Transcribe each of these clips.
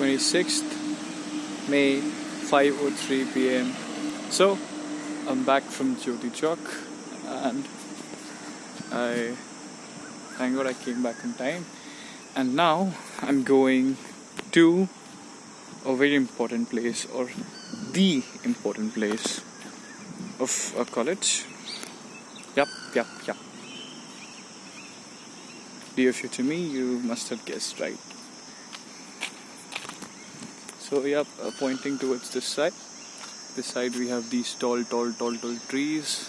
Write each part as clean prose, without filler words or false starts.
26th May, 5:03 p.m. So I'm back from Jyoti Chowk, and I thank God I came back in time. And now I'm going to a very important place, or the important place of a college. Yup. Dear future me, you must have guessed right. So pointing towards this side. This side we have these tall trees,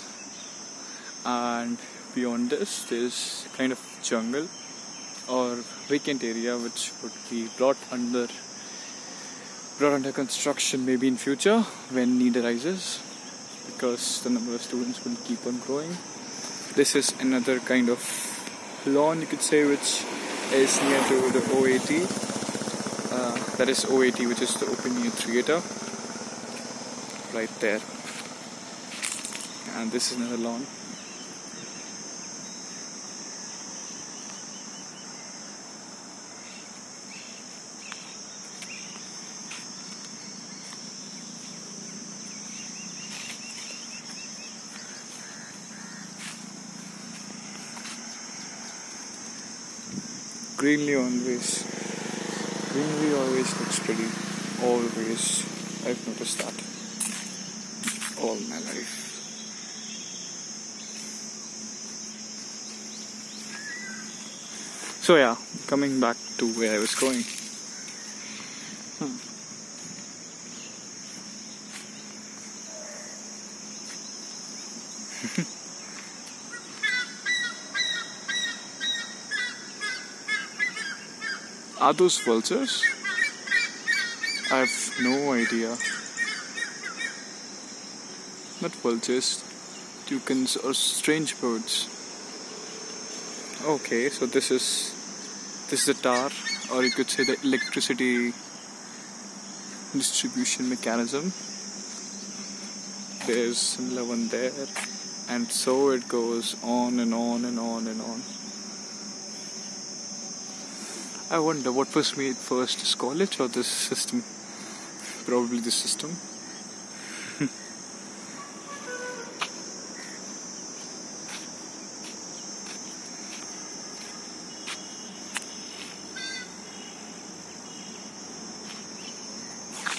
and beyond this there's kind of jungle or vacant area which would be brought under construction maybe in future when need arises, because the number of students will keep on growing. This is another kind of lawn, you could say, which is near to the OAT. That is OAT, which is the Open Air Theatre, right there. And this is another lawn. Greenery always looks pretty. Always. I've noticed that all my life. So yeah, coming back to where I was going. Are those vultures? I have no idea. Not vultures, toucans or strange birds. Okay, so this is the tower, or you could say the electricity distribution mechanism. There's similar one there, and so it goes on and on and on and on. I wonder what was made first, this college or this system? Probably this system.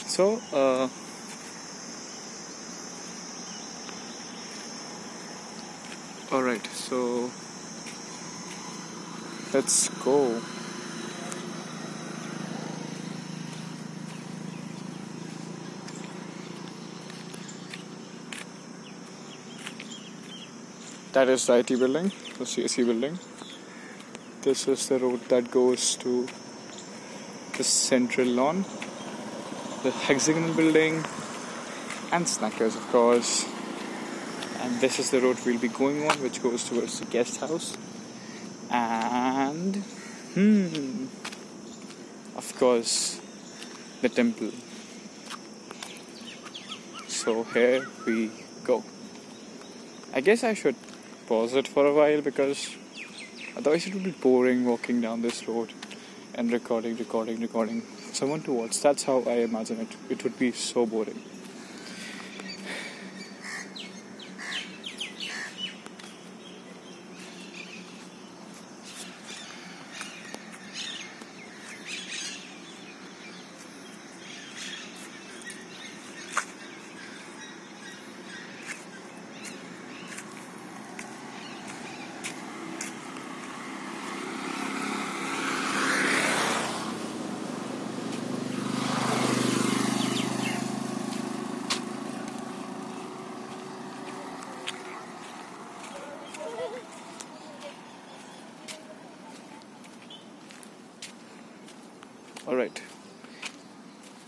So, alright, so let's go. That is the IT building, the CSE building. This is the road that goes to the central lawn, the hexagonal building, and Snackers, of course. And this is the road we'll be going on, which goes towards the guest house. And, of course, the temple. So here we go. I guess I should pause it for a while, because otherwise it would be boring walking down this road and recording someone to watch. That's how I imagine it. It would be so boring. Alright,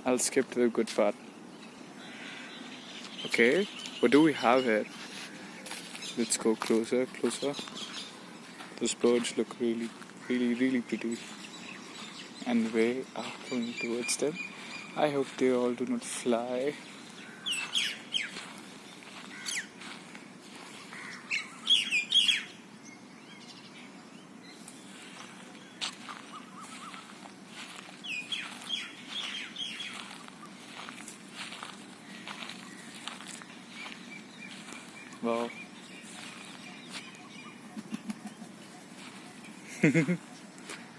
I'll skip to the good part. Okay, what do we have here? Let's go closer. Those birds look really pretty, and we are going towards them. I hope they all do not fly. Wow.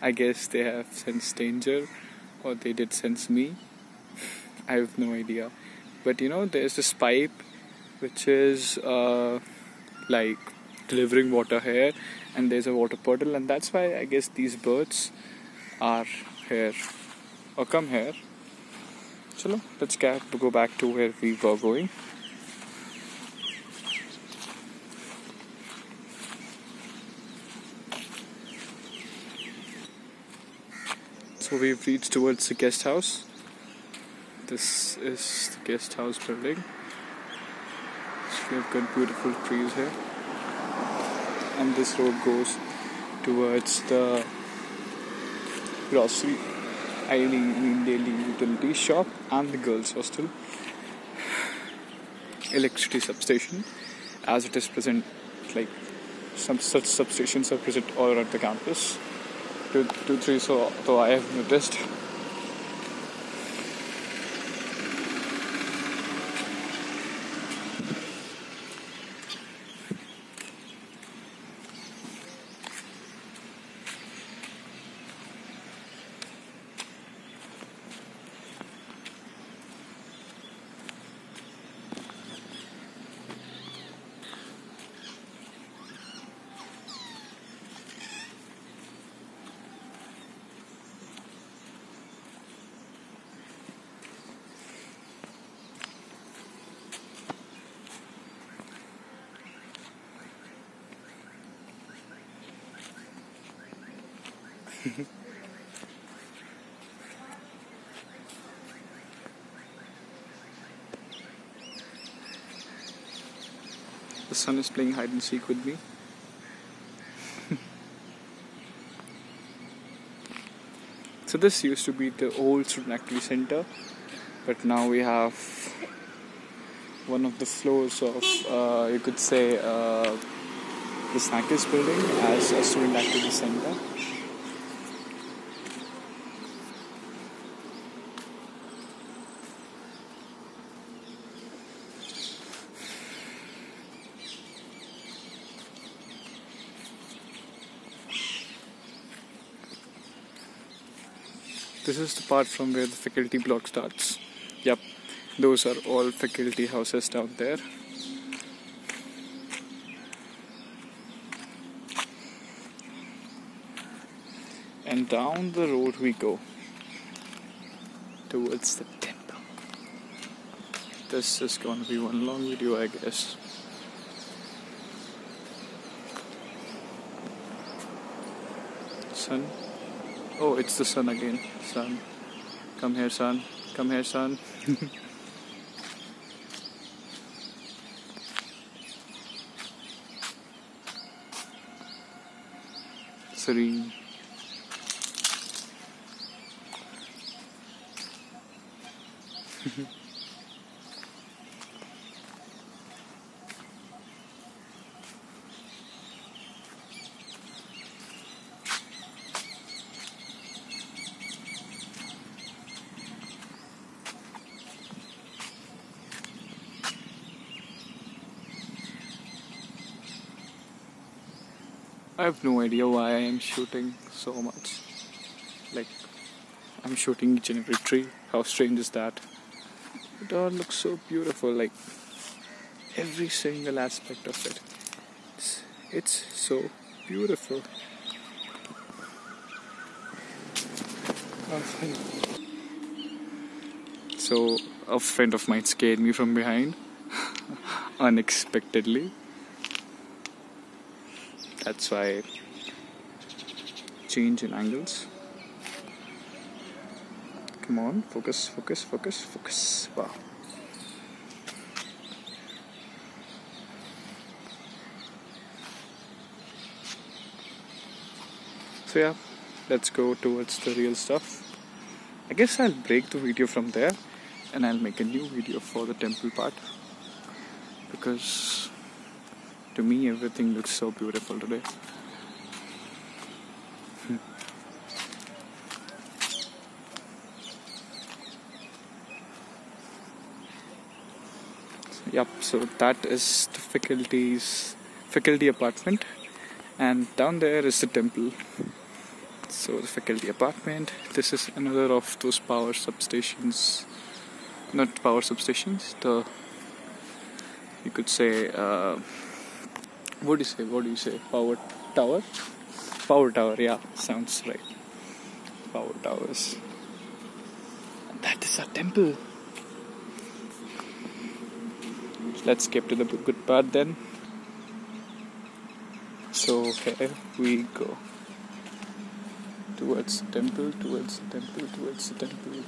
I guess they have sensed danger, or they did sense me. I have no idea. But there's this pipe which is like delivering water here, and there's a water puddle, and that's why I guess these birds are here or come here. Chalo, let's go back to where we were going. So we've reached towards the guest house. This is the guest house building. So we've got beautiful trees here. And this road goes towards the grocery, daily utility shop, and the girls' hostel. Electricity substation, as it is present, like some such substations are present all around the campus. Two, three, so though I have noticed. The sun is playing hide and seek with me. So this used to be the old student activity center, but now we have one of the floors of, you could say, the Snackers building as a student activity center. This is the part from where the faculty block starts. Yep, those are all faculty houses down there. And down the road we go towards the temple. This is going to be one long video, I guess. Sun. Oh, it's the sun again. Sun. Come here, sun. Come here, sun. Serene. I have no idea why I am shooting so much. Like, I'm shooting each and every tree. How strange is that? It all looks so beautiful, like every single aspect of it. It's so beautiful. So, a friend of mine scared me from behind unexpectedly. That's why change in angles. Come on, focus, focus, focus, focus. Wow. So yeah, let's go towards the real stuff. I guess I'll break the video from there and I'll make a new video for the temple part, because to me everything looks so beautiful today. Yep, so that is the faculty apartment, and down there is the temple. So the faculty apartment. This is another of those power substations. Not power substations. You could say. What do you say? Power tower. Power tower. Yeah, sounds right. Power towers. And that is our temple. Let's skip to the good part then. So here we go. Towards the temple, towards the temple, towards the temple.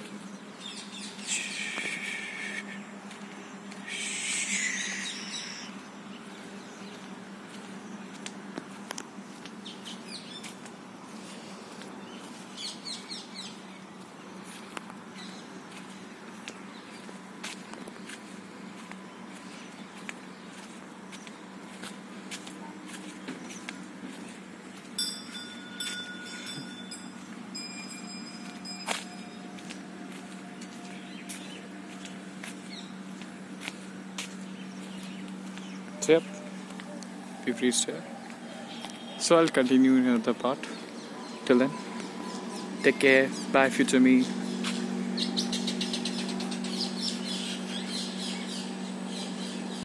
So yep, we've reached here. So I'll continue in another part. Till then, take care. Bye, future me.